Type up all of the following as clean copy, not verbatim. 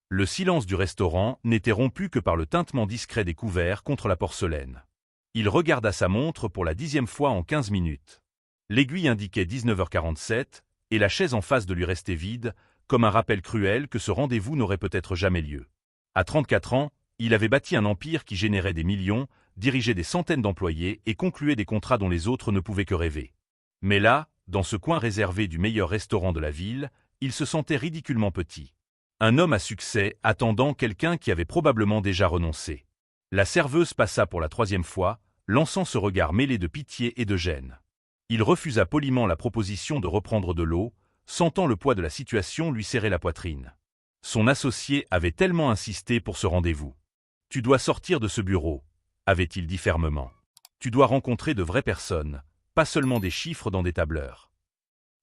Le silence du restaurant n'était rompu que par le tintement discret des couverts contre la porcelaine. Il regarda sa montre pour la 10e fois en 15 minutes. L'aiguille indiquait 19h47, et la chaise en face de lui restait vide, comme un rappel cruel que ce rendez-vous n'aurait peut-être jamais lieu. À 34 ans, il avait bâti un empire qui générait des millions, dirigeait des centaines d'employés et concluait des contrats dont les autres ne pouvaient que rêver. Mais là, dans ce coin réservé du meilleur restaurant de la ville, il se sentait ridiculement petit. Un homme à succès attendant quelqu'un qui avait probablement déjà renoncé. La serveuse passa pour la 3e fois, lançant ce regard mêlé de pitié et de gêne. Il refusa poliment la proposition de reprendre de l'eau, sentant le poids de la situation lui serrer la poitrine. Son associé avait tellement insisté pour ce rendez-vous. « Tu dois sortir de ce bureau », avait-il dit fermement. « Tu dois rencontrer de vraies personnes, pas seulement des chiffres dans des tableurs. »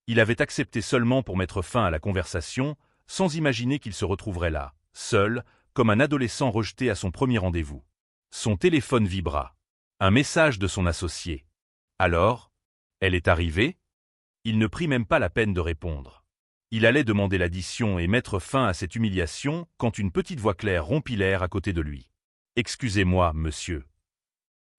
Il avait accepté seulement pour mettre fin à la conversation, sans imaginer qu'il se retrouverait là, seul, comme un adolescent rejeté à son premier rendez-vous. Son téléphone vibra. Un message de son associé. Alors, elle est arrivée? Il ne prit même pas la peine de répondre. Il allait demander l'addition et mettre fin à cette humiliation quand une petite voix claire rompit l'air à côté de lui. « Excusez-moi, monsieur. »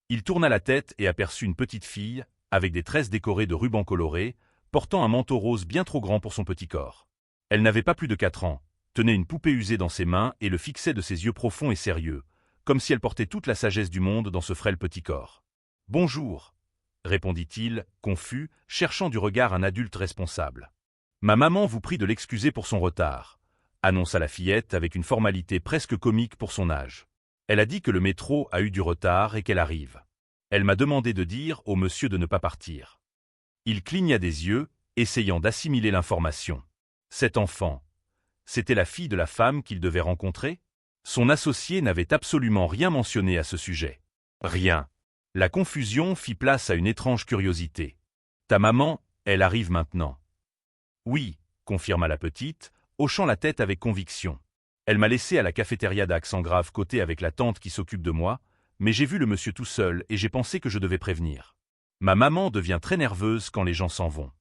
Il tourna la tête et aperçut une petite fille, avec des tresses décorées de rubans colorés, portant un manteau rose bien trop grand pour son petit corps. Elle n'avait pas plus de 4 ans, tenait une poupée usée dans ses mains et le fixait de ses yeux profonds et sérieux, comme si elle portait toute la sagesse du monde dans ce frêle petit corps. « Bonjour », répondit-il, confus, cherchant du regard un adulte responsable. « Ma maman vous prie de l'excuser pour son retard », annonça la fillette avec une formalité presque comique pour son âge. Elle a dit que le métro a eu du retard et qu'elle arrive. Elle m'a demandé de dire au monsieur de ne pas partir. Il cligna des yeux, essayant d'assimiler l'information. Cette enfant, c'était la fille de la femme qu'il devait rencontrer? Son associé n'avait absolument rien mentionné à ce sujet. Rien. La confusion fit place à une étrange curiosité. « Ta maman, elle arrive maintenant. »« Oui », confirma la petite, hochant la tête avec conviction. « Elle m'a laissé à la cafétéria d'accent grave côté avec la tante qui s'occupe de moi, mais j'ai vu le monsieur tout seul et j'ai pensé que je devais prévenir. Ma maman devient très nerveuse quand les gens s'en vont. »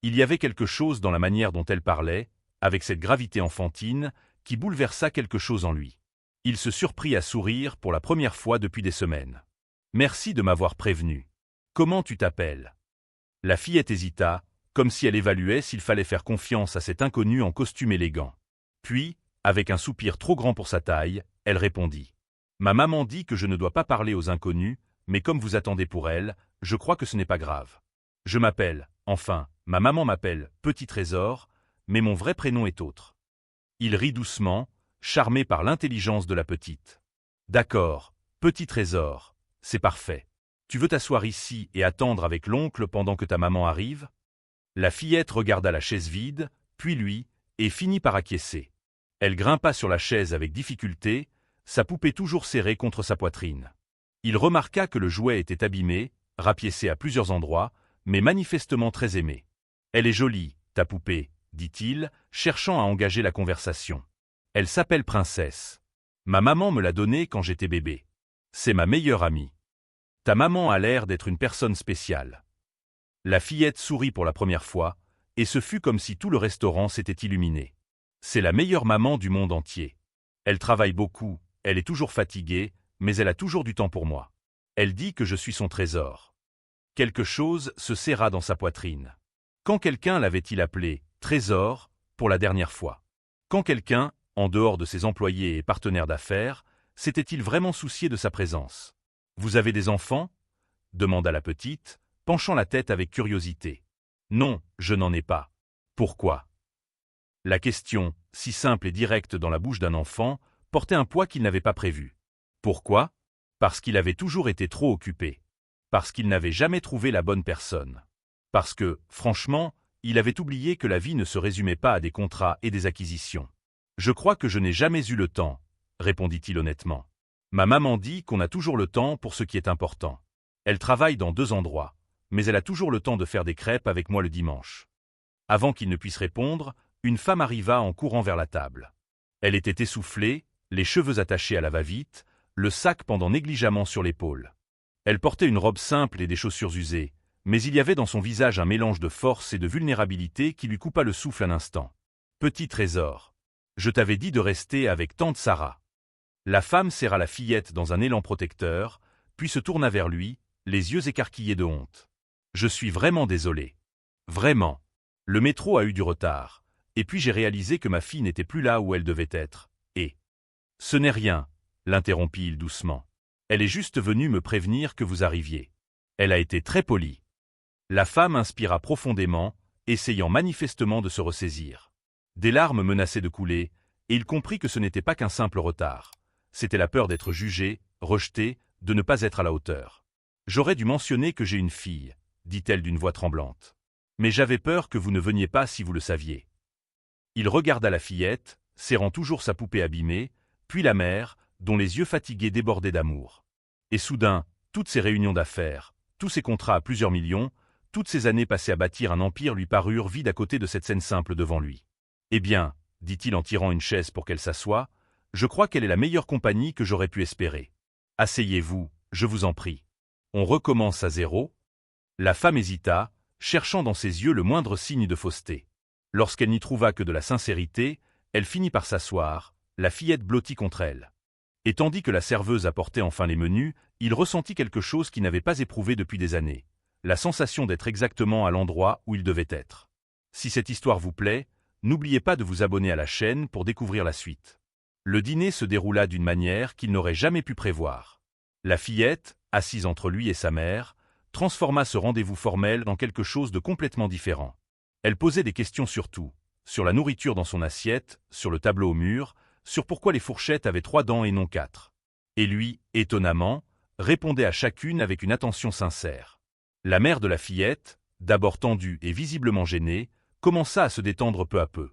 Il y avait quelque chose dans la manière dont elle parlait, avec cette gravité enfantine, qui bouleversa quelque chose en lui. Il se surprit à sourire pour la première fois depuis des semaines. « Merci de m'avoir prévenu. Comment tu t'appelles » La fillette hésita, comme si elle évaluait s'il fallait faire confiance à cet inconnu en costume élégant. Puis, avec un soupir trop grand pour sa taille, elle répondit. « Ma maman dit que je ne dois pas parler aux inconnus, mais comme vous attendez pour elle, je crois que ce n'est pas grave. Je m'appelle, enfin, ma maman m'appelle Petit Trésor, mais mon vrai prénom est autre. » Il rit doucement, charmé par l'intelligence de la petite. « D'accord, Petit Trésor, c'est parfait. Tu veux t'asseoir ici et attendre avec l'oncle pendant que ta maman arrive ?» La fillette regarda la chaise vide, puis lui, et finit par acquiescer. Elle grimpa sur la chaise avec difficulté, sa poupée toujours serrée contre sa poitrine. Il remarqua que le jouet était abîmé, rapiécé à plusieurs endroits, mais manifestement très aimé. « Elle est jolie, ta poupée, » dit-il, cherchant à engager la conversation. « Elle s'appelle Princesse. Ma maman me l'a donnée quand j'étais bébé. C'est ma meilleure amie. Ta maman a l'air d'être une personne spéciale. » La fillette sourit pour la première fois, et ce fut comme si tout le restaurant s'était illuminé. « C'est la meilleure maman du monde entier. Elle travaille beaucoup, elle est toujours fatiguée, mais elle a toujours du temps pour moi. Elle dit que je suis son trésor. » Quelque chose se serra dans sa poitrine. Quand quelqu'un l'avait-il appelé « trésor » pour la dernière fois? Quand quelqu'un, en dehors de ses employés et partenaires d'affaires, s'était-il vraiment soucié de sa présence? « Vous avez des enfants » demanda la petite, penchant la tête avec curiosité. « Non, je n'en ai pas. » « Pourquoi » La question, si simple et directe dans la bouche d'un enfant, portait un poids qu'il n'avait pas prévu. Pourquoi? Parce qu'il avait toujours été trop occupé. Parce qu'il n'avait jamais trouvé la bonne personne. Parce que, franchement, il avait oublié que la vie ne se résumait pas à des contrats et des acquisitions. « Je crois que je n'ai jamais eu le temps, » répondit-il honnêtement. « Ma maman dit qu'on a toujours le temps pour ce qui est important. Elle travaille dans 2 endroits, mais elle a toujours le temps de faire des crêpes avec moi le dimanche. » Avant qu'il ne puisse répondre, une femme arriva en courant vers la table. Elle était essoufflée, les cheveux attachés à la va-vite, le sac pendant négligemment sur l'épaule. Elle portait une robe simple et des chaussures usées, mais il y avait dans son visage un mélange de force et de vulnérabilité qui lui coupa le souffle un instant. « Petit Trésor. Je t'avais dit de rester avec tante Sarah. La femme serra la fillette dans un élan protecteur, puis se tourna vers lui, les yeux écarquillés de honte. Je suis vraiment désolé. Vraiment. Le métro a eu du retard, et puis j'ai réalisé que ma fille n'était plus là où elle devait être, et... Ce n'est rien, l'interrompit-il doucement. Elle est juste venue me prévenir que vous arriviez. Elle a été très polie. La femme inspira profondément, essayant manifestement de se ressaisir. Des larmes menaçaient de couler, et il comprit que ce n'était pas qu'un simple retard. C'était la peur d'être jugé, rejeté, de ne pas être à la hauteur. J'aurais dû mentionner que j'ai une fille, dit-elle d'une voix tremblante. Mais j'avais peur que vous ne veniez pas si vous le saviez. Il regarda la fillette, serrant toujours sa poupée abîmée, puis la mère, dont les yeux fatigués débordaient d'amour. Et soudain, toutes ces réunions d'affaires, tous ces contrats à plusieurs millions, toutes ces années passées à bâtir un empire lui parurent vides à côté de cette scène simple devant lui. Eh bien, dit-il en tirant une chaise pour qu'elle s'assoie, je crois qu'elle est la meilleure compagnie que j'aurais pu espérer. Asseyez-vous, je vous en prie. On recommence à zéro. La femme hésita, cherchant dans ses yeux le moindre signe de fausseté. Lorsqu'elle n'y trouva que de la sincérité, elle finit par s'asseoir, la fillette blottie contre elle. Et tandis que la serveuse apportait enfin les menus, il ressentit quelque chose qu'il n'avait pas éprouvé depuis des années, la sensation d'être exactement à l'endroit où il devait être. Si cette histoire vous plaît, n'oubliez pas de vous abonner à la chaîne pour découvrir la suite. Le dîner se déroula d'une manière qu'il n'aurait jamais pu prévoir. La fillette, assise entre lui et sa mère, transforma ce rendez-vous formel en quelque chose de complètement différent. Elle posait des questions sur tout, sur la nourriture dans son assiette, sur le tableau au mur, sur pourquoi les fourchettes avaient 3 dents et non 4. Et lui, étonnamment, répondait à chacune avec une attention sincère. La mère de la fillette, d'abord tendue et visiblement gênée, commença à se détendre peu à peu.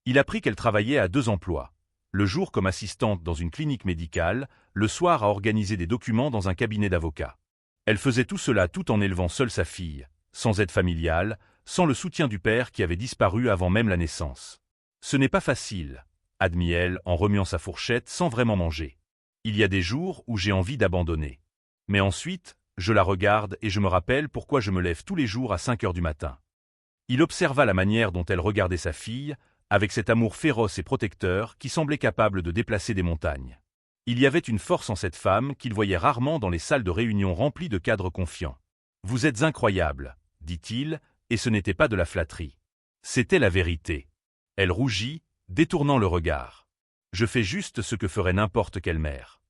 Il apprit qu'elle travaillait à 2 emplois. Le jour comme assistante dans une clinique médicale, le soir à organiser des documents dans un cabinet d'avocats. Elle faisait tout cela tout en élevant seule sa fille, sans aide familiale, sans le soutien du père qui avait disparu avant même la naissance. Ce n'est pas facile, admit-elle en remuant sa fourchette sans vraiment manger. Il y a des jours où j'ai envie d'abandonner. Mais ensuite, je la regarde et je me rappelle pourquoi je me lève tous les jours à 5 heures du matin. Il observa la manière dont elle regardait sa fille, avec cet amour féroce et protecteur qui semblait capable de déplacer des montagnes. Il y avait une force en cette femme qu'il voyait rarement dans les salles de réunion remplies de cadres confiants. « Vous êtes incroyable, dit-il, et ce n'était pas de la flatterie. C'était la vérité. Elle rougit, détournant le regard. « Je fais juste ce que ferait n'importe quelle mère. »«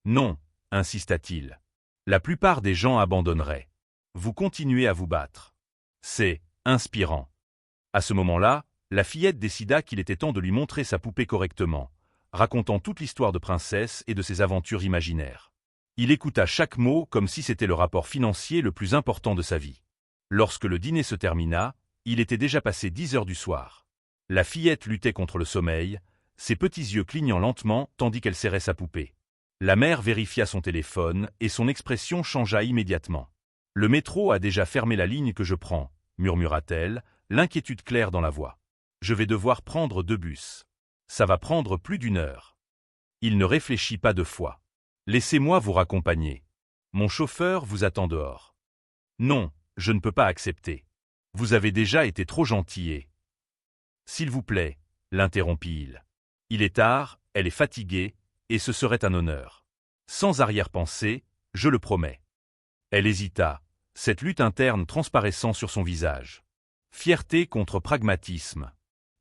Non, insista-t-il. La plupart des gens abandonneraient. Vous continuez à vous battre. C'est inspirant. » À ce moment-là, la fillette décida qu'il était temps de lui montrer sa poupée correctement, racontant toute l'histoire de princesse et de ses aventures imaginaires. Il écouta chaque mot comme si c'était le rapport financier le plus important de sa vie. Lorsque le dîner se termina, il était déjà passé 10 heures du soir. La fillette luttait contre le sommeil, ses petits yeux clignant lentement tandis qu'elle serrait sa poupée. La mère vérifia son téléphone et son expression changea immédiatement. « Le métro a déjà fermé la ligne que je prends, » murmura-t-elle, l'inquiétude claire dans la voix. « Je vais devoir prendre 2 bus. Ça va prendre plus d'1 heure. » Il ne réfléchit pas 2 fois. « Laissez-moi vous raccompagner. Mon chauffeur vous attend dehors. »« Non, je ne peux pas accepter. Vous avez déjà été trop gentil et... »« S'il vous plaît, » l'interrompit-il. « Il est tard, elle est fatiguée, et ce serait un honneur. Sans arrière-pensée, je le promets. » Elle hésita, cette lutte interne transparaissant sur son visage. Fierté contre pragmatisme.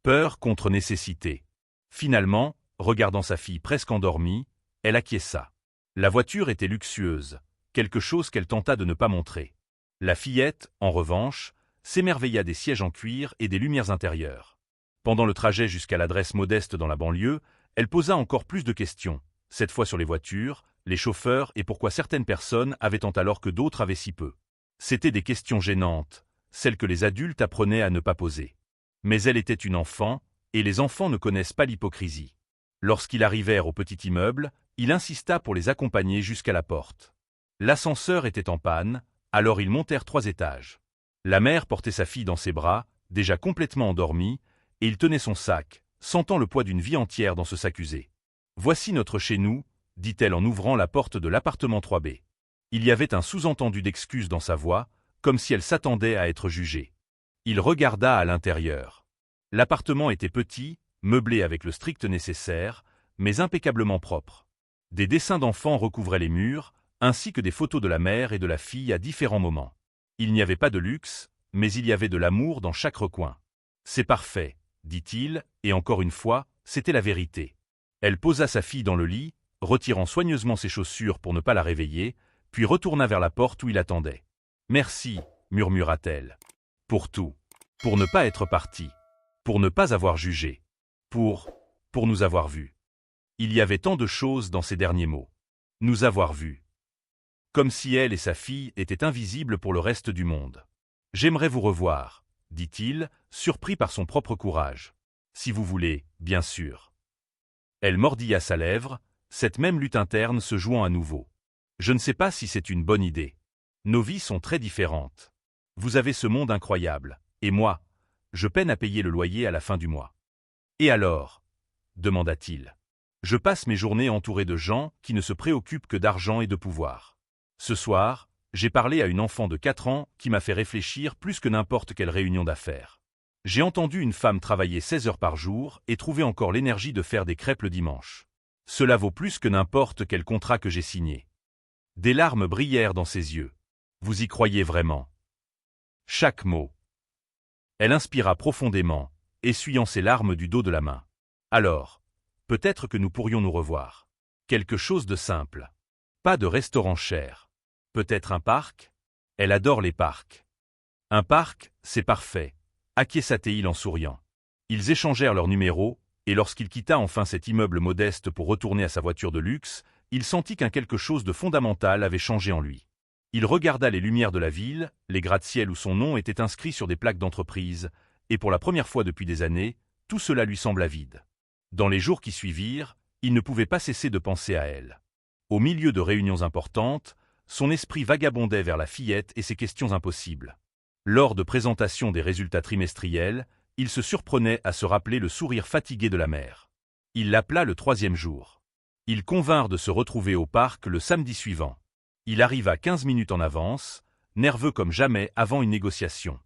Peur contre nécessité. Finalement, regardant sa fille presque endormie, elle acquiesça. La voiture était luxueuse, quelque chose qu'elle tenta de ne pas montrer. La fillette, en revanche, s'émerveilla des sièges en cuir et des lumières intérieures. Pendant le trajet jusqu'à l'adresse modeste dans la banlieue, elle posa encore plus de questions, cette fois sur les voitures, les chauffeurs et pourquoi certaines personnes avaient tant alors que d'autres avaient si peu. C'étaient des questions gênantes, celles que les adultes apprenaient à ne pas poser. Mais elle était une enfant, et les enfants ne connaissent pas l'hypocrisie. Lorsqu'ils arrivèrent au petit immeuble, il insista pour les accompagner jusqu'à la porte. L'ascenseur était en panne, alors ils montèrent 3 étages. La mère portait sa fille dans ses bras, déjà complètement endormie, et il tenait son sac, sentant le poids d'une vie entière dans ce sac usé. « Voici notre chez nous, » dit-elle en ouvrant la porte de l'appartement 3B. Il y avait un sous-entendu d'excuse dans sa voix, comme si elle s'attendait à être jugée. Il regarda à l'intérieur. L'appartement était petit, meublé avec le strict nécessaire, mais impeccablement propre. Des dessins d'enfants recouvraient les murs, ainsi que des photos de la mère et de la fille à différents moments. Il n'y avait pas de luxe, mais il y avait de l'amour dans chaque recoin. « C'est parfait », dit-il, et encore une fois, c'était la vérité. Elle posa sa fille dans le lit, retirant soigneusement ses chaussures pour ne pas la réveiller, puis retourna vers la porte où il attendait. « Merci », murmura-t-elle. « Pour tout. Pour ne pas être partie. Pour ne pas avoir jugé. Pour nous avoir vus. » Il y avait tant de choses dans ces derniers mots. Nous avoir vus. Comme si elle et sa fille étaient invisibles pour le reste du monde. « J'aimerais vous revoir, » dit-il, surpris par son propre courage. « Si vous voulez, bien sûr. » Elle mordilla sa lèvre, cette même lutte interne se jouant à nouveau. « Je ne sais pas si c'est une bonne idée. Nos vies sont très différentes. Vous avez ce monde incroyable, et moi, je peine à payer le loyer à la fin du mois. »« Et alors ?» demanda-t-il. « Je passe mes journées entouré de gens qui ne se préoccupent que d'argent et de pouvoir. Ce soir, j'ai parlé à une enfant de 4 ans qui m'a fait réfléchir plus que n'importe quelle réunion d'affaires. J'ai entendu une femme travailler 16 heures par jour et trouver encore l'énergie de faire des crêpes le dimanche. Cela vaut plus que n'importe quel contrat que j'ai signé. » Des larmes brillèrent dans ses yeux. « Vous y croyez vraiment ?» Chaque mot. Elle inspira profondément, essuyant ses larmes du dos de la main. « Alors, peut-être que nous pourrions nous revoir. Quelque chose de simple. Pas de restaurant cher. Peut-être un parc ? Elle adore les parcs. »« Un parc, c'est parfait, » acquiesça-t-il en souriant. Ils échangèrent leurs numéros, et lorsqu'il quitta enfin cet immeuble modeste pour retourner à sa voiture de luxe, il sentit qu'un quelque chose de fondamental avait changé en lui. Il regarda les lumières de la ville, les gratte-ciel où son nom était inscrit sur des plaques d'entreprise, et pour la première fois depuis des années, tout cela lui sembla vide. Dans les jours qui suivirent, il ne pouvait pas cesser de penser à elle. Au milieu de réunions importantes, son esprit vagabondait vers la fillette et ses questions impossibles. Lors de présentations des résultats trimestriels, il se surprenait à se rappeler le sourire fatigué de la mère. Il l'appela le 3e jour. Ils convinrent de se retrouver au parc le samedi suivant. Il arriva 15 minutes en avance, nerveux comme jamais avant une négociation.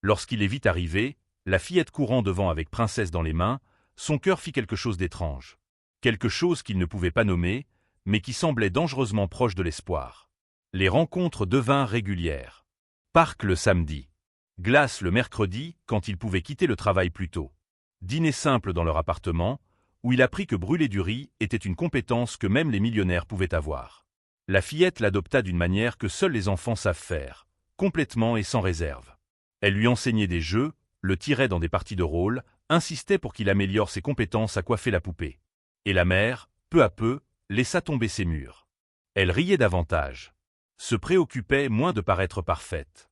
Lorsqu'il les vit arriver, la fillette courant devant avec Princesse dans les mains, son cœur fit quelque chose d'étrange. Quelque chose qu'il ne pouvait pas nommer, mais qui semblait dangereusement proche de l'espoir. Les rencontres devinrent régulières. Parc le samedi. Glace le mercredi, quand il pouvait quitter le travail plus tôt. Dîner simple dans leur appartement, où il apprit que brûler du riz était une compétence que même les millionnaires pouvaient avoir. La fillette l'adopta d'une manière que seuls les enfants savent faire, complètement et sans réserve. Elle lui enseignait des jeux, le tirait dans des parties de rôle, insistait pour qu'il améliore ses compétences à coiffer la poupée. Et la mère, peu à peu, laissa tomber ses murs. Elle riait davantage. Se préoccupait moins de paraître parfaite.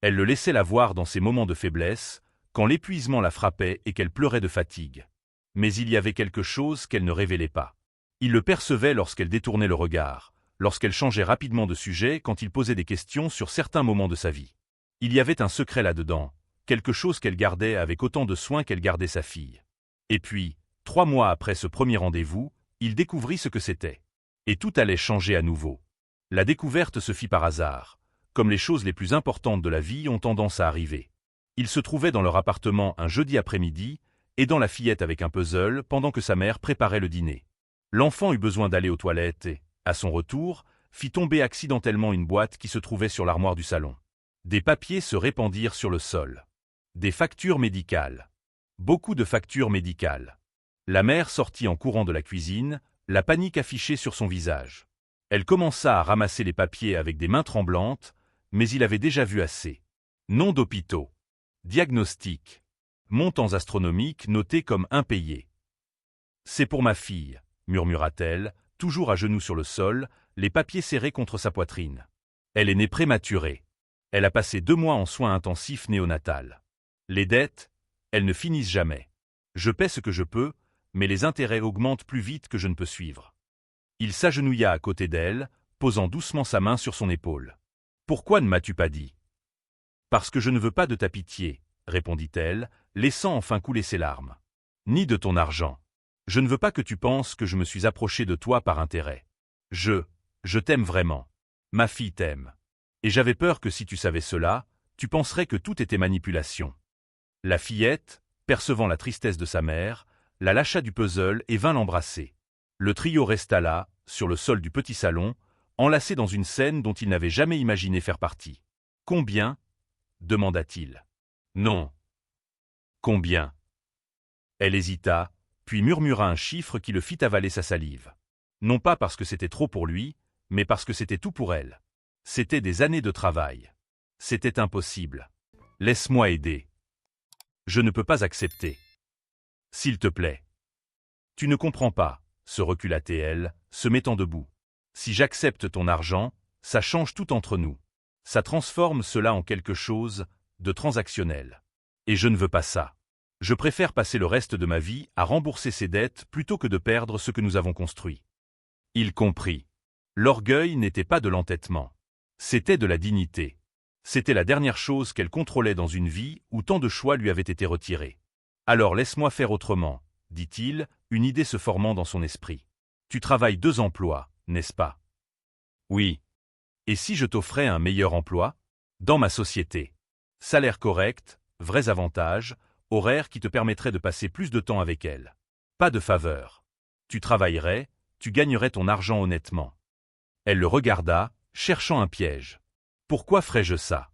Elle le laissait la voir dans ses moments de faiblesse, quand l'épuisement la frappait et qu'elle pleurait de fatigue. Mais il y avait quelque chose qu'elle ne révélait pas. Il le percevait lorsqu'elle détournait le regard, lorsqu'elle changeait rapidement de sujet quand il posait des questions sur certains moments de sa vie. Il y avait un secret là-dedans, quelque chose qu'elle gardait avec autant de soin qu'elle gardait sa fille. Et puis, 3 mois après ce premier rendez-vous, il découvrit ce que c'était. Et tout allait changer à nouveau. La découverte se fit par hasard, comme les choses les plus importantes de la vie ont tendance à arriver. Il se trouvait dans leur appartement un jeudi après-midi, aidant la fillette avec un puzzle pendant que sa mère préparait le dîner. L'enfant eut besoin d'aller aux toilettes et, à son retour, fit tomber accidentellement une boîte qui se trouvait sur l'armoire du salon. Des papiers se répandirent sur le sol. Des factures médicales. Beaucoup de factures médicales. La mère sortit en courant de la cuisine, la panique affichée sur son visage. Elle commença à ramasser les papiers avec des mains tremblantes, mais il avait déjà vu assez. Noms d'hôpitaux. Diagnostics. Montants astronomiques notés comme impayés. « C'est pour ma fille », murmura-t-elle, toujours à genoux sur le sol, les papiers serrés contre sa poitrine. Elle est née prématurée. Elle a passé 2 mois en soins intensifs néonatales. Les dettes, elles ne finissent jamais. Je paie ce que je peux, mais les intérêts augmentent plus vite que je ne peux suivre. Il s'agenouilla à côté d'elle, posant doucement sa main sur son épaule. « Pourquoi ne m'as-tu pas dit ?»« Parce que je ne veux pas de ta pitié, » répondit-elle, laissant enfin couler ses larmes. « Ni de ton argent. Je ne veux pas que tu penses que je me suis approché de toi par intérêt. Je t'aime vraiment. Ma fille t'aime. Et j'avais peur que si tu savais cela, tu penserais que tout était manipulation. » La fillette, percevant la tristesse de sa mère, la lâcha du puzzle et vint l'embrasser. Le trio resta là, sur le sol du petit salon, enlacé dans une scène dont il n'avait jamais imaginé faire partie. « Combien » demanda-t-il. « Non. »« Combien » Elle hésita, puis murmura un chiffre qui le fit avaler sa salive. Non pas parce que c'était trop pour lui, mais parce que c'était tout pour elle. C'était des années de travail. C'était impossible. « Laisse-moi aider. »« Je ne peux pas accepter. »« S'il te plaît. »« Tu ne comprends pas, » se recula-t-elle, se mettant debout. « Si j'accepte ton argent, ça change tout entre nous. Ça transforme cela en quelque chose de transactionnel. Et je ne veux pas ça. Je préfère passer le reste de ma vie à rembourser ces dettes plutôt que de perdre ce que nous avons construit. » Il comprit. L'orgueil n'était pas de l'entêtement. C'était de la dignité. C'était la dernière chose qu'elle contrôlait dans une vie où tant de choix lui avaient été retirés. « Alors laisse-moi faire autrement, » dit-il, une idée se formant dans son esprit. « Tu travailles 2 emplois, n'est-ce pas? » « Oui. Et si je t'offrais un meilleur emploi? Dans ma société. Salaire correct, vrais avantages, horaires qui te permettraient de passer plus de temps avec elle. Pas de faveur. Tu travaillerais, tu gagnerais ton argent honnêtement. » Elle le regarda, cherchant un piège. « Pourquoi ferais-je ça? »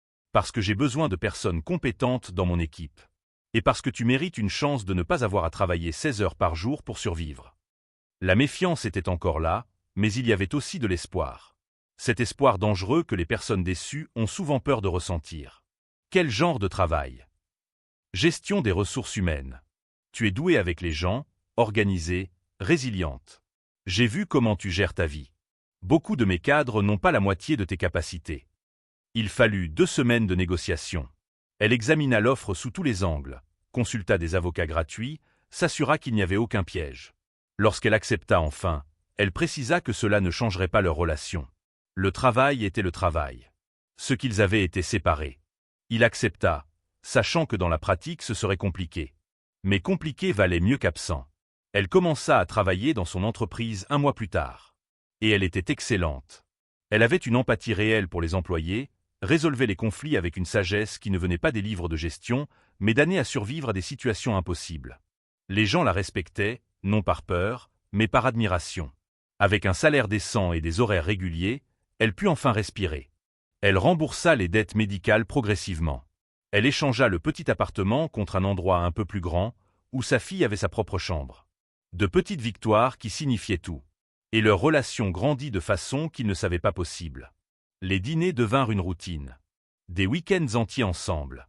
« Parce que j'ai besoin de personnes compétentes dans mon équipe. Et parce que tu mérites une chance de ne pas avoir à travailler 16 heures par jour pour survivre. » La méfiance était encore là, mais il y avait aussi de l'espoir. Cet espoir dangereux que les personnes déçues ont souvent peur de ressentir. Quel genre de travail? Gestion des ressources humaines. Tu es douée avec les gens, organisée, résiliente. J'ai vu comment tu gères ta vie. Beaucoup de mes cadres n'ont pas la moitié de tes capacités. Il fallut 2 semaines de négociation. Elle examina l'offre sous tous les angles, consulta des avocats gratuits, s'assura qu'il n'y avait aucun piège. Lorsqu'elle accepta enfin, elle précisa que cela ne changerait pas leur relation. Le travail était le travail. Ce qu'ils avaient été séparés. Il accepta, sachant que dans la pratique ce serait compliqué. Mais compliqué valait mieux qu'absent. Elle commença à travailler dans son entreprise 1 mois plus tard. Et elle était excellente. Elle avait une empathie réelle pour les employés, résolvait les conflits avec une sagesse qui ne venait pas des livres de gestion, mais d'années à survivre à des situations impossibles. Les gens la respectaient, non par peur, mais par admiration. Avec un salaire décent et des horaires réguliers, elle put enfin respirer. Elle remboursa les dettes médicales progressivement. Elle échangea le petit appartement contre un endroit un peu plus grand, où sa fille avait sa propre chambre. De petites victoires qui signifiaient tout. Et leur relation grandit de façon qu'ils ne savaient pas possible. Les dîners devinrent une routine. Des week-ends entiers ensemble.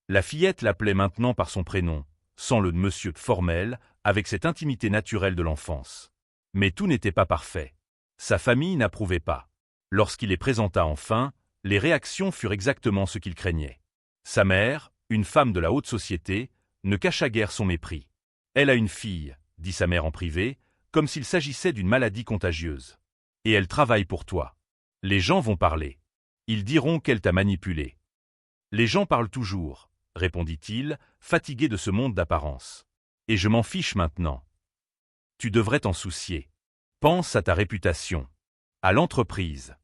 La fillette l'appelait maintenant par son prénom, sans le monsieur formel, avec cette intimité naturelle de l'enfance. Mais tout n'était pas parfait. Sa famille n'approuvait pas. Lorsqu'il les présenta enfin, les réactions furent exactement ce qu'il craignait. Sa mère, une femme de la haute société, ne cacha guère son mépris. « Elle a une fille », dit sa mère en privé, comme s'il s'agissait d'une maladie contagieuse. « Et elle travaille pour toi. Les gens vont parler. Ils diront qu'elle t'a manipulé. »« Les gens parlent toujours, » répondit-il, fatigué de ce monde d'apparence. « Et je m'en fiche maintenant. Tu devrais t'en soucier. Pense à ta réputation. À l'entreprise. »«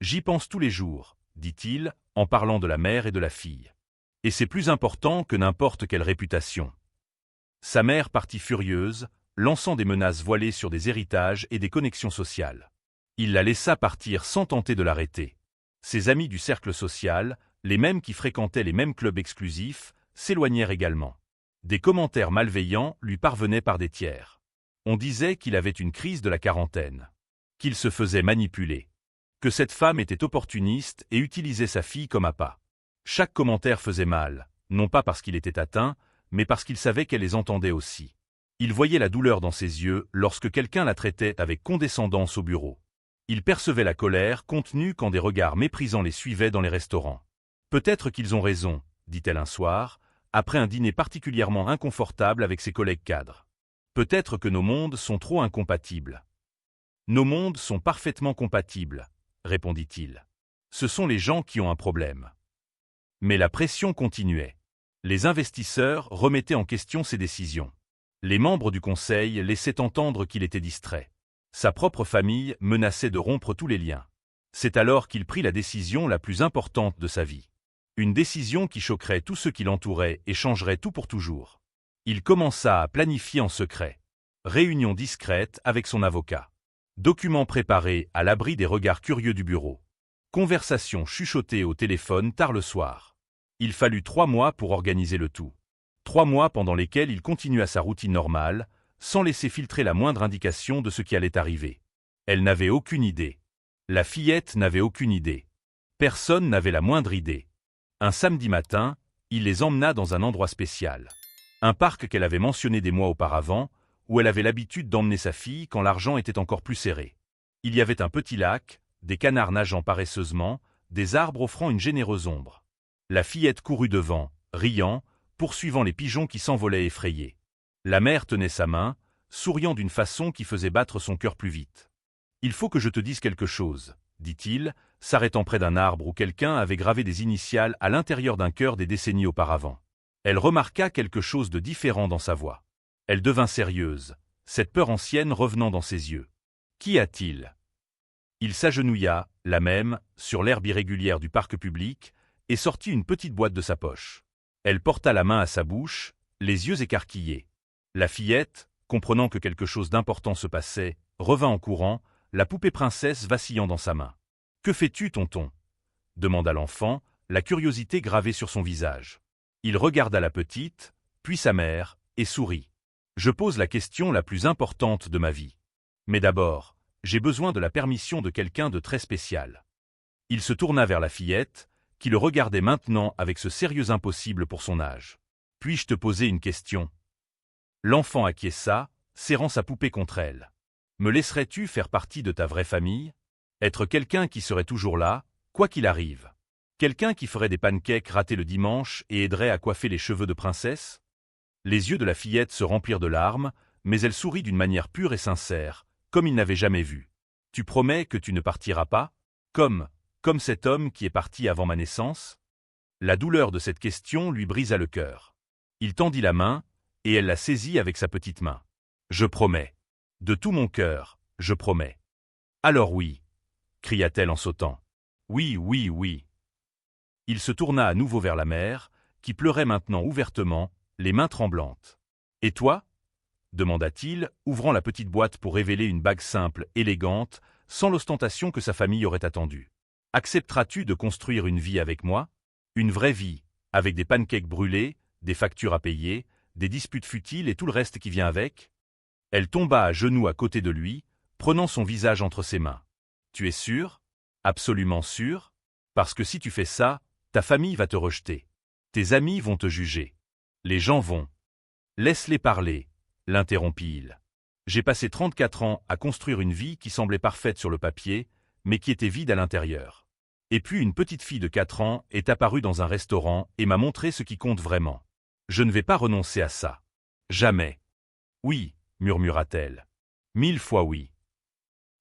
J'y pense tous les jours, » dit-il, en parlant de la mère et de la fille. « Et c'est plus important que n'importe quelle réputation. » Sa mère partit furieuse, lançant des menaces voilées sur des héritages et des connexions sociales. Il la laissa partir sans tenter de l'arrêter. Ses amis du cercle social, les mêmes qui fréquentaient les mêmes clubs exclusifs, s'éloignèrent également. Des commentaires malveillants lui parvenaient par des tiers. On disait qu'il avait une crise de la quarantaine. Qu'il se faisait manipuler. Que cette femme était opportuniste et utilisait sa fille comme appât. Chaque commentaire faisait mal, non pas parce qu'il était atteint, mais parce qu'il savait qu'elle les entendait aussi. Il voyait la douleur dans ses yeux lorsque quelqu'un la traitait avec condescendance au bureau. Il percevait la colère contenue quand des regards méprisants les suivaient dans les restaurants. « Peut-être qu'ils ont raison, » dit-elle un soir, après un dîner particulièrement inconfortable avec ses collègues cadres. « Peut-être que nos mondes sont trop incompatibles. »« Nos mondes sont parfaitement compatibles, » répondit-il. « Ce sont les gens qui ont un problème. » Mais la pression continuait. Les investisseurs remettaient en question ses décisions. Les membres du conseil laissaient entendre qu'il était distrait. Sa propre famille menaçait de rompre tous les liens. C'est alors qu'il prit la décision la plus importante de sa vie. Une décision qui choquerait tous ceux qui l'entouraient et changerait tout pour toujours. Il commença à planifier en secret. Réunion discrète avec son avocat. Documents préparés à l'abri des regards curieux du bureau. Conversation chuchotée au téléphone tard le soir. Il fallut 3 mois pour organiser le tout. 3 mois pendant lesquels il continua sa routine normale, sans laisser filtrer la moindre indication de ce qui allait arriver. Elle n'avait aucune idée. La fillette n'avait aucune idée. Personne n'avait la moindre idée. Un samedi matin, il les emmena dans un endroit spécial. Un parc qu'elle avait mentionné des mois auparavant, où elle avait l'habitude d'emmener sa fille quand l'argent était encore plus serré. Il y avait un petit lac, des canards nageant paresseusement, des arbres offrant une généreuse ombre. La fillette courut devant, riant, poursuivant les pigeons qui s'envolaient effrayés. La mère tenait sa main, souriant d'une façon qui faisait battre son cœur plus vite. « Il faut que je te dise quelque chose, » dit-il, s'arrêtant près d'un arbre où quelqu'un avait gravé des initiales à l'intérieur d'un cœur des décennies auparavant. Elle remarqua quelque chose de différent dans sa voix. Elle devint sérieuse, cette peur ancienne revenant dans ses yeux. « Qu'y a-t-il » Il s'agenouilla, la même, sur l'herbe irrégulière du parc public, et sortit une petite boîte de sa poche. Elle porta la main à sa bouche, les yeux écarquillés. La fillette, comprenant que quelque chose d'important se passait, revint en courant, la poupée princesse vacillant dans sa main. « Que fais-tu, tonton » demanda l'enfant, la curiosité gravée sur son visage. Il regarda la petite, puis sa mère, et sourit. « Je pose la question la plus importante de ma vie. Mais d'abord, j'ai besoin de la permission de quelqu'un de très spécial. » Il se tourna vers la fillette, qui le regardait maintenant avec ce sérieux impossible pour son âge. « Puis-je te poser une question ?» L'enfant acquiesça, serrant sa poupée contre elle. « Me laisserais-tu faire partie de ta vraie famille ? Être quelqu'un qui serait toujours là, quoi qu'il arrive ? Quelqu'un qui ferait des pancakes ratés le dimanche et aiderait à coiffer les cheveux de princesse ?» Les yeux de la fillette se remplirent de larmes, mais elle sourit d'une manière pure et sincère, comme il n'avait jamais vu. « Tu promets que tu ne partiras pas ? Comme cet homme qui est parti avant ma naissance ?» La douleur de cette question lui brisa le cœur. Il tendit la main, et elle la saisit avec sa petite main. « Je promets. De tout mon cœur, je promets. »« Alors oui » cria-t-elle en sautant. « Oui, oui, oui. » Il se tourna à nouveau vers la mère, qui pleurait maintenant ouvertement, les mains tremblantes. « Et toi » demanda-t-il, ouvrant la petite boîte pour révéler une bague simple, élégante, sans l'ostentation que sa famille aurait attendue. « Accepteras-tu de construire une vie avec moi ? Une vraie vie, avec des pancakes brûlés, des factures à payer, des disputes futiles et tout le reste qui vient avec ?» Elle tomba à genoux à côté de lui, prenant son visage entre ses mains. « Tu es sûr ? Absolument sûr ? Parce que si tu fais ça, ta famille va te rejeter. Tes amis vont te juger. Les gens vont. » « Laisse-les parler, » l'interrompit-il. « J'ai passé 34 ans à construire une vie qui semblait parfaite sur le papier, mais qui était vide à l'intérieur. Et puis une petite fille de 4 ans est apparue dans un restaurant et m'a montré ce qui compte vraiment. Je ne vais pas renoncer à ça. Jamais. »« Oui, » murmura-t-elle. « 1000 fois oui. »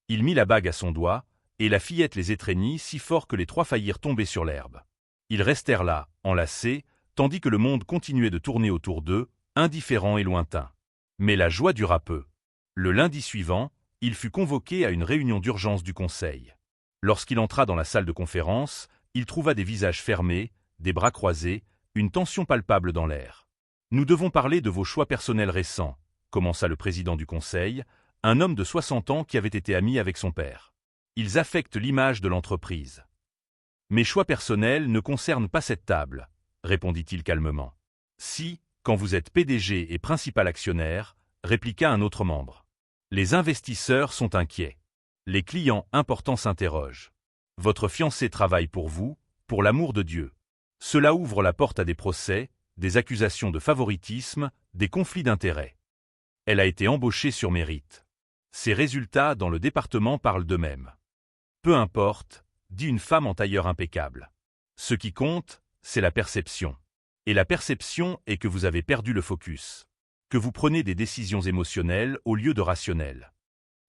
Il mit la bague à son doigt, et la fillette les étreignit si fort que les 3 faillirent tomber sur l'herbe. Ils restèrent là, enlacés, tandis que le monde continuait de tourner autour d'eux, indifférent et lointain. Mais la joie dura peu. Le lundi suivant, il fut convoqué à une réunion d'urgence du conseil. Lorsqu'il entra dans la salle de conférence, il trouva des visages fermés, des bras croisés, une tension palpable dans l'air. « Nous devons parler de vos choix personnels récents », commença le président du conseil, un homme de 60 ans qui avait été ami avec son père. « Ils affectent l'image de l'entreprise. »« Mes choix personnels ne concernent pas cette table, » répondit-il calmement. « Si, quand vous êtes PDG et principal actionnaire, » répliqua un autre membre. « Les investisseurs sont inquiets. Les clients importants s'interrogent. Votre fiancé travaille pour vous, pour l'amour de Dieu. Cela ouvre la porte à des procès, des accusations de favoritisme, des conflits d'intérêts. Elle a été embauchée sur mérite. Ses résultats dans le département parlent d'eux-mêmes. Peu importe, dit une femme en tailleur impeccable. Ce qui compte, c'est la perception. Et la perception est que vous avez perdu le focus. Que vous prenez des décisions émotionnelles au lieu de rationnelles. »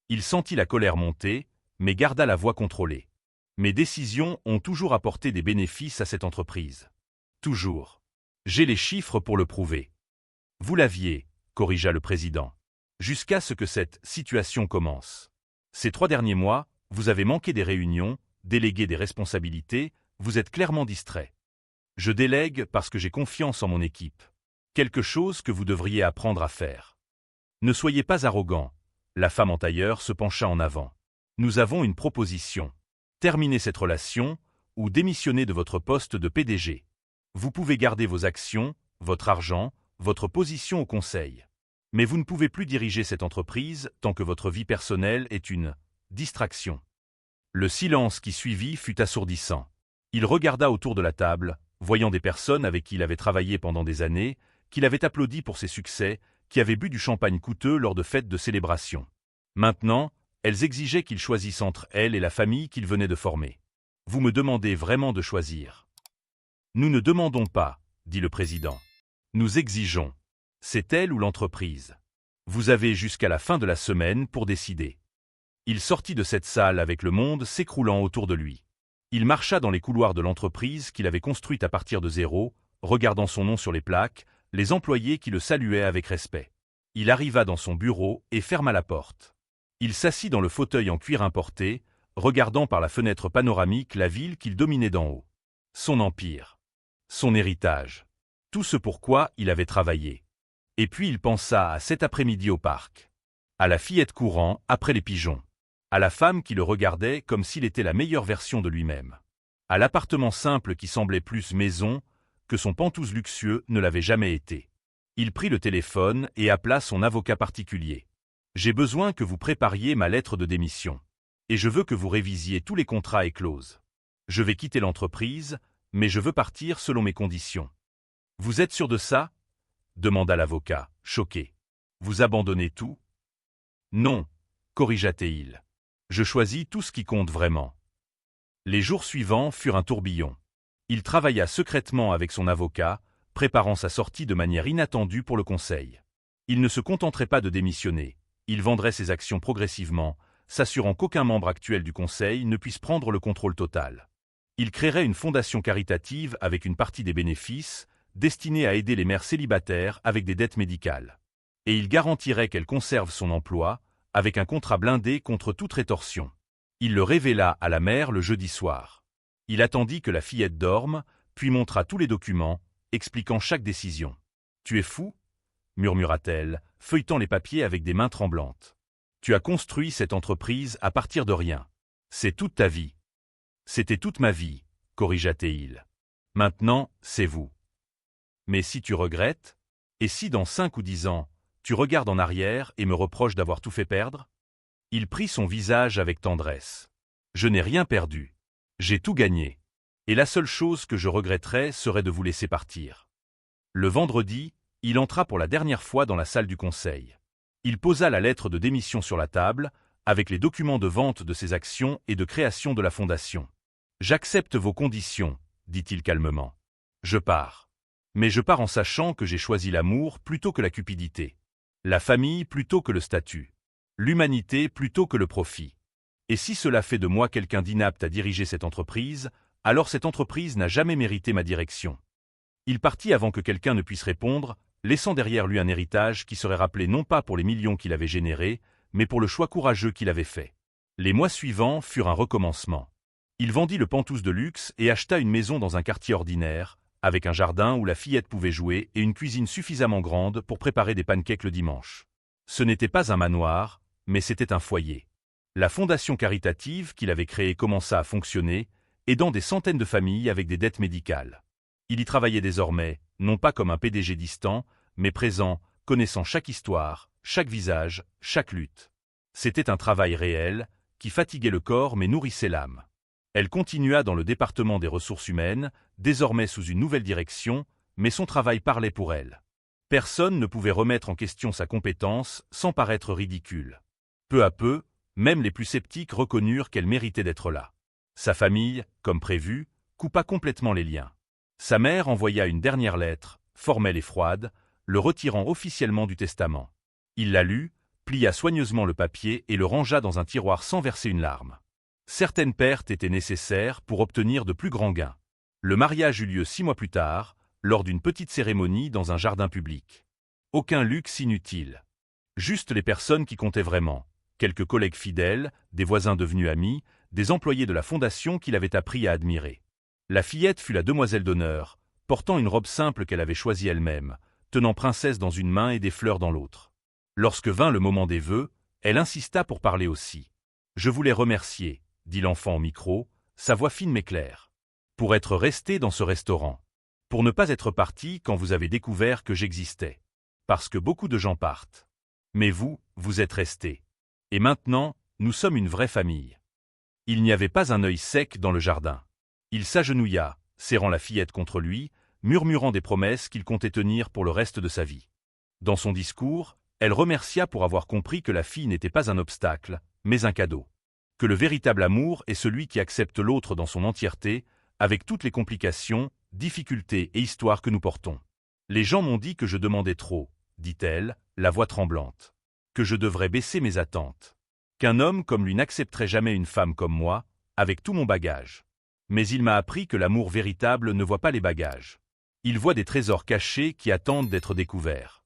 Il sentit la colère monter, mais garda la voix contrôlée. « Mes décisions ont toujours apporté des bénéfices à cette entreprise. Toujours. J'ai les chiffres pour le prouver. » « Vous l'aviez, » corrigea le président. « Jusqu'à ce que cette situation commence. Ces 3 derniers mois, vous avez manqué des réunions, délégué des responsabilités, vous êtes clairement distrait. Je délègue parce que j'ai confiance en mon équipe. Quelque chose que vous devriez apprendre à faire. Ne soyez pas arrogant. La femme en tailleur se pencha en avant. Nous avons une proposition. Terminez cette relation ou démissionnez de votre poste de PDG. Vous pouvez garder vos actions, votre argent, votre position au conseil. Mais vous ne pouvez plus diriger cette entreprise tant que votre vie personnelle est une distraction. Le silence qui suivit fut assourdissant. Il regarda autour de la table, voyant des personnes avec qui il avait travaillé pendant des années, qu'il avait applaudi pour ses succès, qui avaient bu du champagne coûteux lors de fêtes de célébration. Maintenant, elles exigeaient qu'il choisisse entre elles et la famille qu'il venait de former. Vous me demandez vraiment de choisir. Nous ne demandons pas, dit le président. Nous exigeons. C'est elle ou l'entreprise. Vous avez jusqu'à la fin de la semaine pour décider. Il sortit de cette salle avec le monde s'écroulant autour de lui. Il marcha dans les couloirs de l'entreprise qu'il avait construite à partir de zéro, regardant son nom sur les plaques, les employés qui le saluaient avec respect. Il arriva dans son bureau et ferma la porte. Il s'assit dans le fauteuil en cuir importé, regardant par la fenêtre panoramique la ville qu'il dominait d'en haut. Son empire. Son héritage. Tout ce pourquoi il avait travaillé. Et puis il pensa à cet après-midi au parc. À la fillette courant après les pigeons. À la femme qui le regardait comme s'il était la meilleure version de lui-même. À l'appartement simple qui semblait plus maison que son pantouse luxueux ne l'avait jamais été. Il prit le téléphone et appela son avocat particulier. « J'ai besoin que vous prépariez ma lettre de démission. Et je veux que vous révisiez tous les contrats et clauses. Je vais quitter l'entreprise, mais je veux partir selon mes conditions. » « Vous êtes sûr de ça ?» demanda l'avocat, choqué. « Vous abandonnez tout ?»« Non, » corrigea-t-il. « Je choisis tout ce qui compte vraiment. » Les jours suivants furent un tourbillon. Il travailla secrètement avec son avocat, préparant sa sortie de manière inattendue pour le conseil. Il ne se contenterait pas de démissionner, il vendrait ses actions progressivement, s'assurant qu'aucun membre actuel du conseil ne puisse prendre le contrôle total. Il créerait une fondation caritative avec une partie des bénéfices, destinée à aider les mères célibataires avec des dettes médicales. Et il garantirait qu'elle conserve son emploi, avec un contrat blindé contre toute rétorsion. Il le révéla à la mère le jeudi soir. Il attendit que la fillette dorme, puis montra tous les documents, expliquant chaque décision. « Tu es fou ?» murmura-t-elle, feuilletant les papiers avec des mains tremblantes. « Tu as construit cette entreprise à partir de rien. C'est toute ta vie. »« C'était toute ma vie, » corrigea-t-il. « Maintenant, c'est vous. » « Mais si tu regrettes, et si dans 5 ou 10 ans, tu regardes en arrière et me reproches d'avoir tout fait perdre ?» Il prit son visage avec tendresse. « Je n'ai rien perdu. J'ai tout gagné. Et la seule chose que je regretterais serait de vous laisser partir. » Le vendredi, il entra pour la dernière fois dans la salle du conseil. Il posa la lettre de démission sur la table, avec les documents de vente de ses actions et de création de la fondation. « J'accepte vos conditions, » dit-il calmement. « Je pars. Mais je pars en sachant que j'ai choisi l'amour plutôt que la cupidité, la famille plutôt que le statut, l'humanité plutôt que le profit. Et si cela fait de moi quelqu'un d'inapte à diriger cette entreprise, alors cette entreprise n'a jamais mérité ma direction. » Il partit avant que quelqu'un ne puisse répondre, laissant derrière lui un héritage qui serait rappelé non pas pour les millions qu'il avait générés, mais pour le choix courageux qu'il avait fait. Les mois suivants furent un recommencement. Il vendit le pantouse de luxe et acheta une maison dans un quartier ordinaire, avec un jardin où la fillette pouvait jouer et une cuisine suffisamment grande pour préparer des pancakes le dimanche. Ce n'était pas un manoir, mais c'était un foyer. La fondation caritative qu'il avait créée commença à fonctionner, aidant des centaines de familles avec des dettes médicales. Il y travaillait désormais, non pas comme un PDG distant, mais présent, connaissant chaque histoire, chaque visage, chaque lutte. C'était un travail réel, qui fatiguait le corps mais nourrissait l'âme. Elle continua dans le département des ressources humaines, désormais sous une nouvelle direction, mais son travail parlait pour elle. Personne ne pouvait remettre en question sa compétence sans paraître ridicule. Peu à peu, même les plus sceptiques reconnurent qu'elle méritait d'être là. Sa famille, comme prévu, coupa complètement les liens. Sa mère envoya une dernière lettre, formelle et froide, le retirant officiellement du testament. Il la lut, plia soigneusement le papier et le rangea dans un tiroir sans verser une larme. Certaines pertes étaient nécessaires pour obtenir de plus grands gains. Le mariage eut lieu 6 mois plus tard, lors d'une petite cérémonie dans un jardin public. Aucun luxe inutile. Juste les personnes qui comptaient vraiment. Quelques collègues fidèles, des voisins devenus amis, des employés de la fondation qu'il avait appris à admirer. La fillette fut la demoiselle d'honneur, portant une robe simple qu'elle avait choisie elle-même, tenant Princesse dans une main et des fleurs dans l'autre. Lorsque vint le moment des vœux, elle insista pour parler aussi. « Je voulais remercier, » dit l'enfant au micro, sa voix fine mais claire. « Pour être resté dans ce restaurant. Pour ne pas être parti quand vous avez découvert que j'existais. Parce que beaucoup de gens partent. Mais vous, vous êtes resté. Et maintenant, nous sommes une vraie famille. » Il n'y avait pas un œil sec dans le jardin. Il s'agenouilla, serrant la fillette contre lui, murmurant des promesses qu'il comptait tenir pour le reste de sa vie. Dans son discours, elle remercia pour avoir compris que la fille n'était pas un obstacle, mais un cadeau. Que le véritable amour est celui qui accepte l'autre dans son entièreté, avec toutes les complications, difficultés et histoires que nous portons. Les gens m'ont dit que je demandais trop, dit-elle, la voix tremblante. Que je devrais baisser mes attentes. Qu'un homme comme lui n'accepterait jamais une femme comme moi, avec tout mon bagage. Mais il m'a appris que l'amour véritable ne voit pas les bagages. Il voit des trésors cachés qui attendent d'être découverts.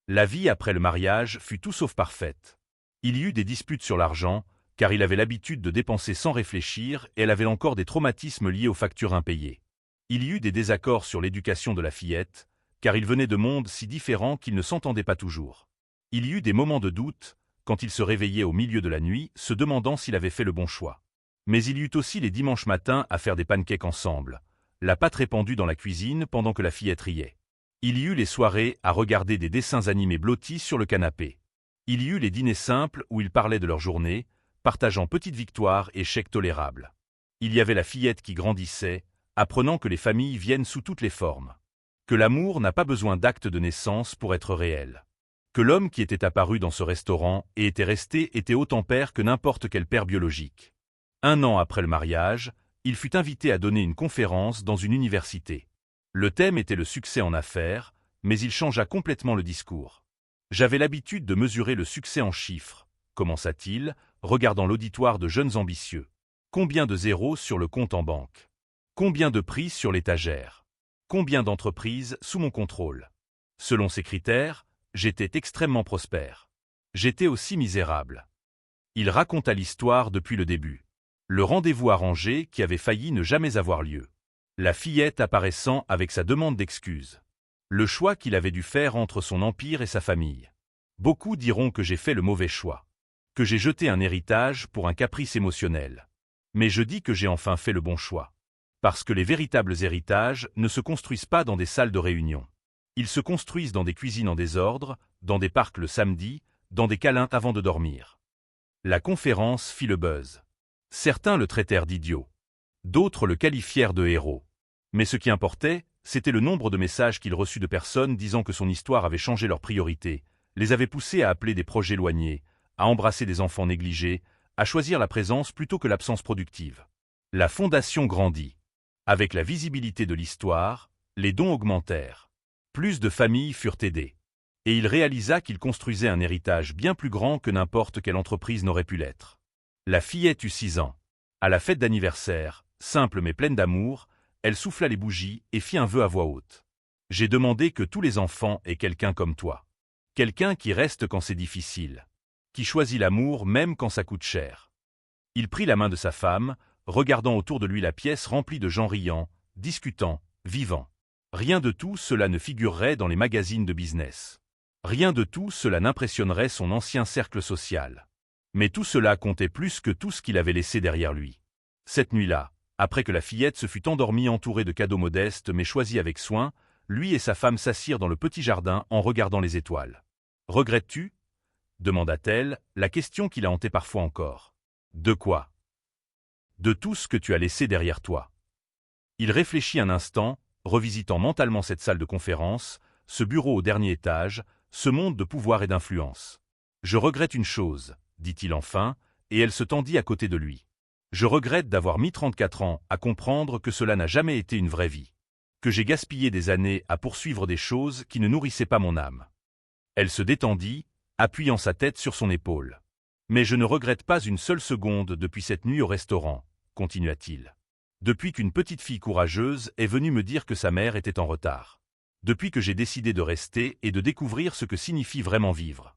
La vie après le mariage fut tout sauf parfaite. Il y eut des disputes sur l'argent, car il avait l'habitude de dépenser sans réfléchir et elle avait encore des traumatismes liés aux factures impayées. Il y eut des désaccords sur l'éducation de la fillette, car ils venaient de mondes si différents qu'ils ne s'entendaient pas toujours. Il y eut des moments de doute, quand il se réveillait au milieu de la nuit, se demandant s'il avait fait le bon choix. Mais il y eut aussi les dimanches matins à faire des pancakes ensemble, la pâte répandue dans la cuisine pendant que la fillette riait. Il y eut les soirées à regarder des dessins animés blottis sur le canapé. Il y eut les dîners simples où ils parlaient de leur journée, partageant petites victoires et chèques tolérables. Il y avait la fillette qui grandissait, apprenant que les familles viennent sous toutes les formes. Que l'amour n'a pas besoin d'acte de naissance pour être réel. Que l'homme qui était apparu dans ce restaurant et était resté était autant père que n'importe quel père biologique. 1 an après le mariage, il fut invité à donner une conférence dans une université. Le thème était le succès en affaires, mais il changea complètement le discours. J'avais l'habitude de mesurer le succès en chiffres, commença-t-il, regardant l'auditoire de jeunes ambitieux. Combien de zéros sur le compte en banque? Combien de prix sur l'étagère? Combien d'entreprises sous mon contrôle? Selon ces critères, j'étais extrêmement prospère. J'étais aussi misérable. Il raconta l'histoire depuis le début. Le rendez-vous arrangé qui avait failli ne jamais avoir lieu. La fillette apparaissant avec sa demande d'excuses. Le choix qu'il avait dû faire entre son empire et sa famille. Beaucoup diront que j'ai fait le mauvais choix. Que j'ai jeté un héritage pour un caprice émotionnel. Mais je dis que j'ai enfin fait le bon choix. Parce que les véritables héritages ne se construisent pas dans des salles de réunion. Ils se construisent dans des cuisines en désordre, dans des parcs le samedi, dans des câlins avant de dormir. La conférence fit le buzz. Certains le traitèrent d'idiot. D'autres le qualifièrent de héros. Mais ce qui importait, c'était le nombre de messages qu'il reçut de personnes disant que son histoire avait changé leurs priorités, les avait poussés à appeler des proches éloignés, à embrasser des enfants négligés, à choisir la présence plutôt que l'absence productive. La fondation grandit. Avec la visibilité de l'histoire, les dons augmentèrent. Plus de familles furent aidées. Et il réalisa qu'il construisait un héritage bien plus grand que n'importe quelle entreprise n'aurait pu l'être. La fillette eut 6 ans. À la fête d'anniversaire, simple mais pleine d'amour, elle souffla les bougies et fit un vœu à voix haute. « J'ai demandé que tous les enfants aient quelqu'un comme toi. Quelqu'un qui reste quand c'est difficile. Qui choisit l'amour même quand ça coûte cher. » Il prit la main de sa femme, regardant autour de lui la pièce remplie de gens riant, discutant, vivant. Rien de tout cela ne figurerait dans les magazines de business. Rien de tout cela n'impressionnerait son ancien cercle social. Mais tout cela comptait plus que tout ce qu'il avait laissé derrière lui. Cette nuit-là, après que la fillette se fut endormie entourée de cadeaux modestes mais choisis avec soin, lui et sa femme s'assirent dans le petit jardin en regardant les étoiles. « Regrettes-tu » demanda-t-elle, la question qui la hantait parfois encore. « De quoi ?»« De tout ce que tu as laissé derrière toi. » Il réfléchit un instant, revisitant mentalement cette salle de conférence, ce bureau au dernier étage, ce monde de pouvoir et d'influence. « Je regrette une chose, » dit-il enfin, et elle se tendit à côté de lui. « Je regrette d'avoir mis 34 ans à comprendre que cela n'a jamais été une vraie vie. Que j'ai gaspillé des années à poursuivre des choses qui ne nourrissaient pas mon âme. » Elle se détendit, appuyant sa tête sur son épaule. « Mais je ne regrette pas une seule seconde depuis cette nuit au restaurant, » continua-t-il. « Depuis qu'une petite fille courageuse est venue me dire que sa mère était en retard. Depuis que j'ai décidé de rester et de découvrir ce que signifie vraiment vivre. »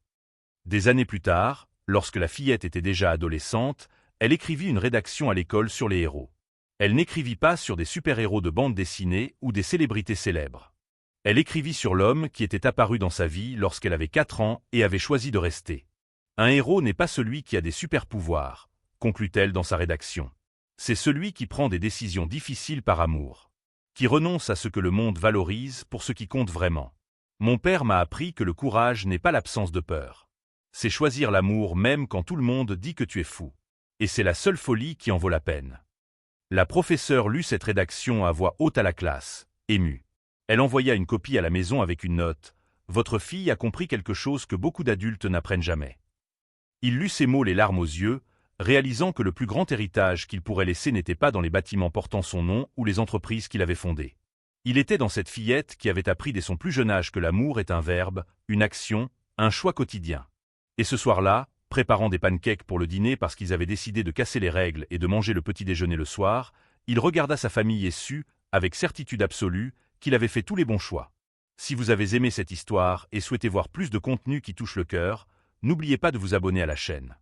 Des années plus tard, lorsque la fillette était déjà adolescente, elle écrivit une rédaction à l'école sur les héros. Elle n'écrivit pas sur des super-héros de bande dessinée ou des célébrités célèbres. Elle écrivit sur l'homme qui était apparu dans sa vie lorsqu'elle avait 4 ans et avait choisi de rester. Un héros n'est pas celui qui a des super-pouvoirs, conclut-elle dans sa rédaction. C'est celui qui prend des décisions difficiles par amour, qui renonce à ce que le monde valorise pour ce qui compte vraiment. Mon père m'a appris que le courage n'est pas l'absence de peur. C'est choisir l'amour même quand tout le monde dit que tu es fou. Et c'est la seule folie qui en vaut la peine. La professeure lut cette rédaction à voix haute à la classe, émue. Elle envoya une copie à la maison avec une note. « Votre fille a compris quelque chose que beaucoup d'adultes n'apprennent jamais. » Il lut ces mots les larmes aux yeux, réalisant que le plus grand héritage qu'il pourrait laisser n'était pas dans les bâtiments portant son nom ou les entreprises qu'il avait fondées. Il était dans cette fillette qui avait appris dès son plus jeune âge que l'amour est un verbe, une action, un choix quotidien. Et ce soir-là, préparant des pancakes pour le dîner parce qu'ils avaient décidé de casser les règles et de manger le petit déjeuner le soir, il regarda sa famille et sut, avec certitude absolue, qu'il avait fait tous les bons choix. Si vous avez aimé cette histoire et souhaitez voir plus de contenu qui touche le cœur, n'oubliez pas de vous abonner à la chaîne.